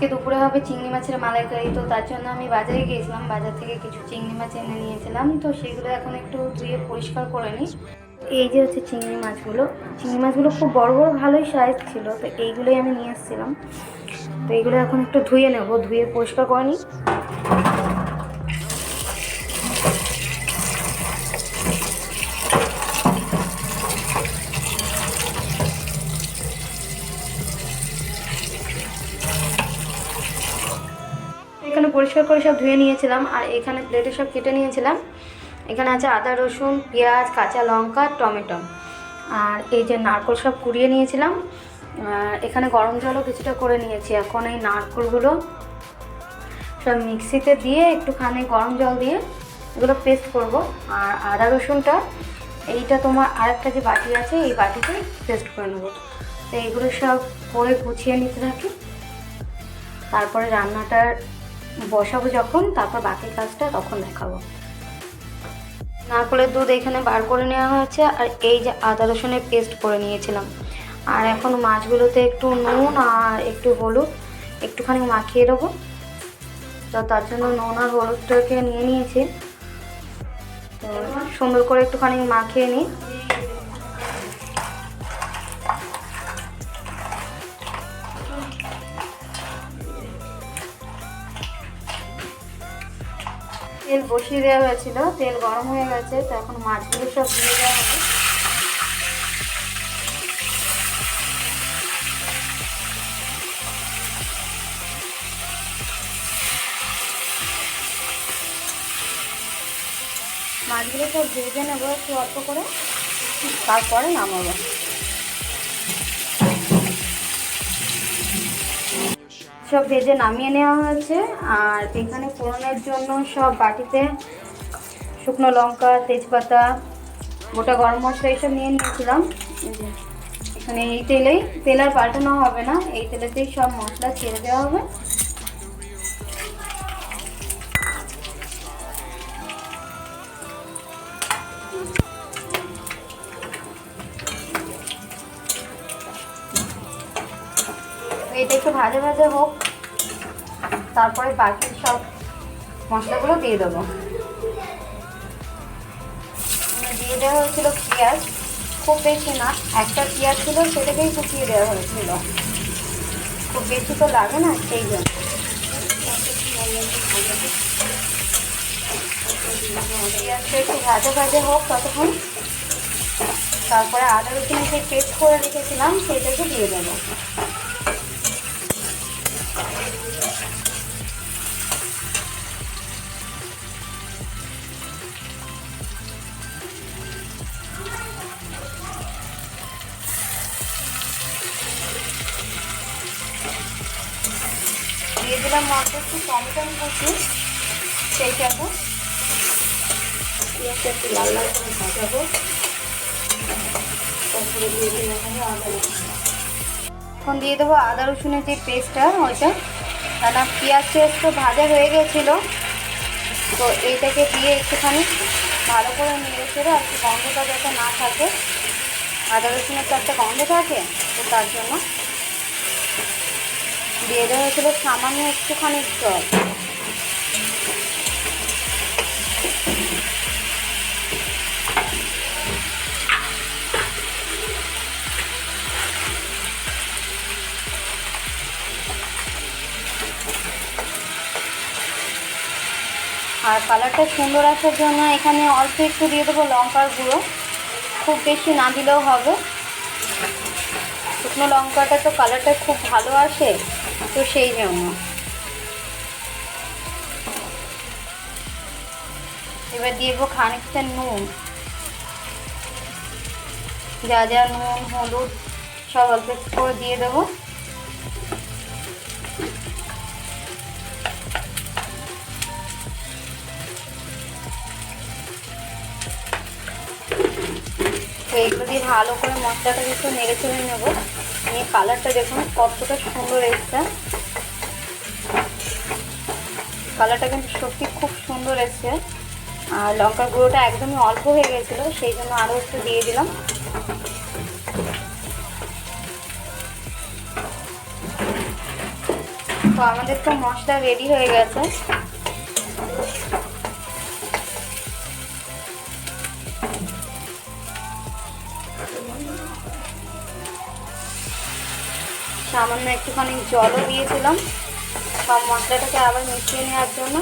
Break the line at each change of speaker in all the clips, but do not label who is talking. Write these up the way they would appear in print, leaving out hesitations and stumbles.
আজকে দুপুরে হবে চিংড়ি মাছের মালাইকারি, তো তার জন্য আমি বাজারে গিয়েছিলাম। বাজার থেকে কিছু চিংড়ি মাছ এনে নিয়েছিলাম, তো সেগুলো এখন একটু ধুয়ে পরিষ্কার করে নিই। এই যে হচ্ছে চিংড়ি মাছগুলো খুব বড় বড় ভালোই সাইজ ছিল, তো এইগুলোই আমি নিয়ে এসেছিলাম। তো এইগুলো এখন একটু ধুয়ে নেব, ধুয়ে পরিষ্কার করে নিই। এখানে পরিষ্কার করে সব ধুয়ে নিয়েছিলাম, আর এখানে প্লেটে সব কেটে নিয়েছিলাম। এখানে আছে আদা, রসুন, পেঁয়াজ, কাঁচা লঙ্কা, টমেটো, আর এই যে নারকেল সব কুড়িয়ে নিয়েছিলাম। এখানে গরম জলও কিছুটা করে নিয়েছি। এখন এই নারকেলগুলো সব মিক্সিতে দিয়ে একটুখানি গরম জল দিয়ে এগুলো পেস্ট করব। আর আদা রসুনটা এইটা তোমার আরেকটা যে বাটি আছে এই বাটিতে পেস্ট করে নেবো। তো এইগুলো সব করে গুছিয়ে নিতে থাকি, তারপরে রান্নাটার বসাবো যখন, তারপর বাকি কাজটা তখন দেখাবো। নারকেলের দুধ এখানে বার করে নেওয়া হয়েছে, আর এই যে আদা রসুনের পেস্ট করে নিয়েছিলাম। আর এখন মাছগুলোতে একটু নুন আর একটু হলুদ একটুখানি মাখিয়ে দেবো। তো তার জন্য নুন আর হলুদটাকে নিয়ে নিয়েছি, তো সুন্দর করে একটুখানি মাখিয়ে নিই। তেল বসিয়ে দেওয়া হয়েছিল, তেল গরম হয়ে গেছে, তো এখন মাছগুলো সব দিয়ে দেওয়া হবে। মাছগুলো সব ভেজে নেবো একটু অল্প করে, তারপরে নামাবো। সব ভেজে নামিয়ে নেওয়া হয়েছে। আর এখানে ফোড়নের জন্য সব বাটিতে শুকনো লঙ্কা, তেজপাতা, গোটা গরম মশলা এইসব নিয়ে নিয়েছিলাম। এখানে এই তেল আর পাল্টানো হবে না, এই তেলেতেই সব মশলা ছেড়ে দেওয়া হবে। এটা একটু ভাজা ভাজা হোক, তারপরে বাকি সব মশলাগুলো দিয়ে দেবো। দিয়ে দেওয়া হয়েছিল পেঁয়াজ, খুব বেশি না, একটা পেঁয়াজ ছিল সেটাকেই কুচিয়ে দেওয়া হয়েছিল, খুব বেশি তো লাগে না সেই জন্য। পেঁয়াজটা একটু ভাজা ভাজা হোক ততক্ষণ, তারপরে আদা রসুনের যে পেস্ট করে রেখেছিলাম সেটাকে দিয়ে দেবো। দিয়ে দিলাম মাত্র একটু টমেটো কুচি, সেইটাকে পেঁয়াজটা একটু লাল লাল করে ভাজাবো। তারপরে দিয়ে দিলাম আদা রসুন। এখন দিয়ে দেবো আদা রসুনের যে পেস্টটা ওইটা, কারণ পেঁয়াজটা একটু ভাজা হয়ে গেছিলো, তো এইটাকে দিয়ে একটুখানি ভালো করে নেড়ে চেড়ে আর কি গন্ধটা যাতে না থাকে, আদা রসুনের তো একটা গন্ধ থাকে, তো তার জন্য দিয়ে দেওয়া হয়েছিল সামান্য একটুখানি জল। আর কালারটা সুন্দর আসার জন্য এখানে অল্প একটু দিয়ে দেবো লঙ্কার গুঁড়ো, খুব বেশি না দিলেও হবে। শুকনো লঙ্কাটা তো কালারটা খুব ভালো আসে, তো সেই জন্য। এবার দিয়ে দেবো খানিকটা নুন, যা যা নুন হলুদ সব অল্প একটু করে দিয়ে দেবো। তো এইগুলো দিয়ে ভালো করে মশলাটাকে একটু নেড়ে চেড়ে নেবো। নিয়ে কালারটা দেখুন কতটা সুন্দর এসছে, কালারটা কিন্তু সত্যি খুব সুন্দর এসছে। আর লঙ্কার গুঁড়োটা একদমই অল্প হয়ে গেছিলো, সেই জন্য আরও একটু দিয়ে দিলাম। তো আমাদের তো মশলা রেডি হয়ে গেছে। সামান্য একটুখানি জলও দিয়েছিলাম সব মশলাটাকে আবার মিশিয়ে নেওয়ার জন্য।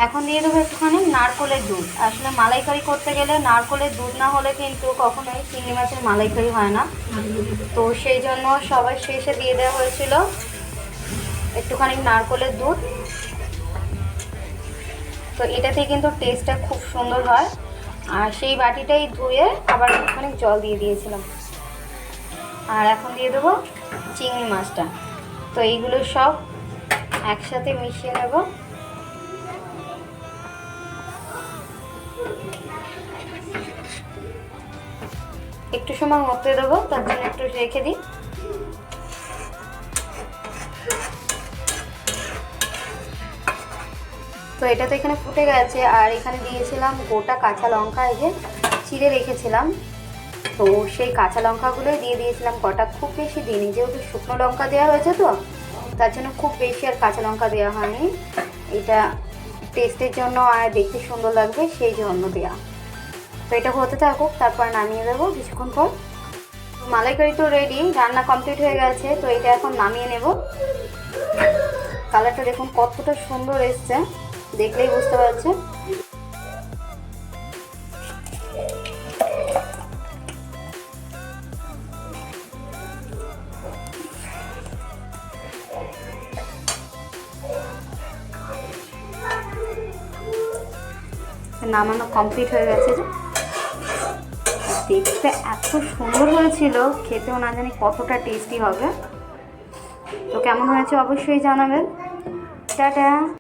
এখন দিয়ে দেবো একটুখানি নারকোলের দুধ। আসলে মালাইকারি করতে গেলে নারকোলের দুধ না হলে কিন্তু কখনোই চিংড়ি মাছের মালাইকারি হয় না। তো সেই জন্য সবার শেষে দিয়ে দেওয়া হয়েছিল একটুখানি নারকোলের দুধ। তো এটাতে কিন্তু টেস্টটা খুব সুন্দর হয়। আর সেই বাটিটাই ধুয়ে আবার একটুখানি জল দিয়ে দিয়েছিলাম। আর এখন দিয়ে দেবো চিংড়ি মাছটা। তো এইগুলো সব একসাথে মিশিয়ে নেব। একটু সময় মতে দেবো, তার জন্য একটু রেখে দিই। তো এটা তো এখানে ফুটে গেছে। আর এখানে দিয়েছিলাম গোটা কাঁচা লঙ্কা, এই যে চিড়ে রেখেছিলাম। তো সেই কাঁচা লঙ্কাগুলোই দিয়ে দিয়েছিলাম কটা, খুব বেশি দিইনি, যেহেতু শুকনো লঙ্কা দেওয়া হয়েছে তো তার জন্য খুব বেশি আর কাঁচা লঙ্কা দেওয়া হয়নি। এটা টেস্টের জন্য আর দেখতে সুন্দর লাগবে সেই জন্য দেওয়া। তো এটা হতে থাকুক, তারপর নামিয়ে দেবো কিছুক্ষণ পর। মালাইকারি তো রেডি, রান্না কমপ্লিট হয়ে গেছে। তো এটা এখন নামিয়ে নেব। কালারটা দেখুন কতটা সুন্দর এসছে, দেখলেই বুঝতে পারছে। নামানো কমপ্লিট হয়ে গেছে। দেখতে এত সুন্দর হয়েছিল, খেতেও না জানি কতটা টেস্টি হবে। তো কেমন হয়েছে অবশ্যই জানাবেন। টাটা।